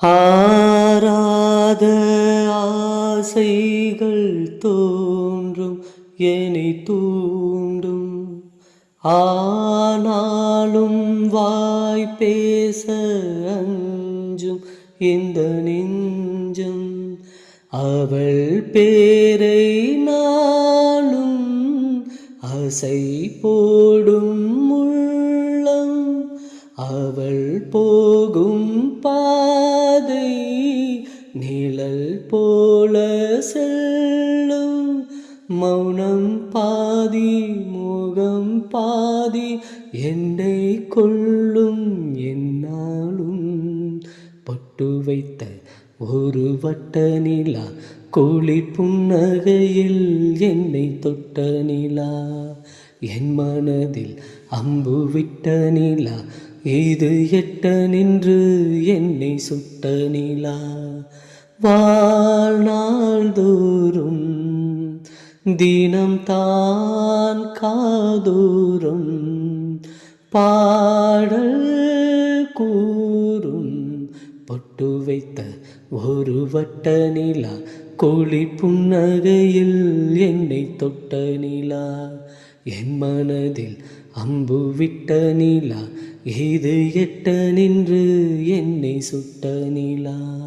ஆராத ஆசைகள் தோன்றும் என்னை தூண்டும். ஆனாலும் வாய் பேச அஞ்சும் இந்த நெஞ்சம். அவள் பேரை நாளும் அசை போடும் உள்ளம். அவள் போகும் பாதை நிழல் போல செல்லும். மௌனம் பாதி முகம் பாதி என்னை கொள்ளும் என்னாலும். பொட்டு வைத்த ஒரு வட்ட நிலா குளிர் புன்னகையில் என்னை தொட்ட நிலா. என் மனதில் அம்பு விட்ட நிலா இது எட்ட நின்று என்னை சுட்ட நிலா. வாழ்நாள் தோறும் தினம் தான் காதோறும் பாடல் கூறும். பொட்டு வைத்த ஒரு வட்ட நிலா குளிர் புன்னகையில் என்னை தொட்ட நிலா. என் மனதில் அம்பு விட்ட நிலா இது எட்ட நின்று என்னை சுட்ட நிலா.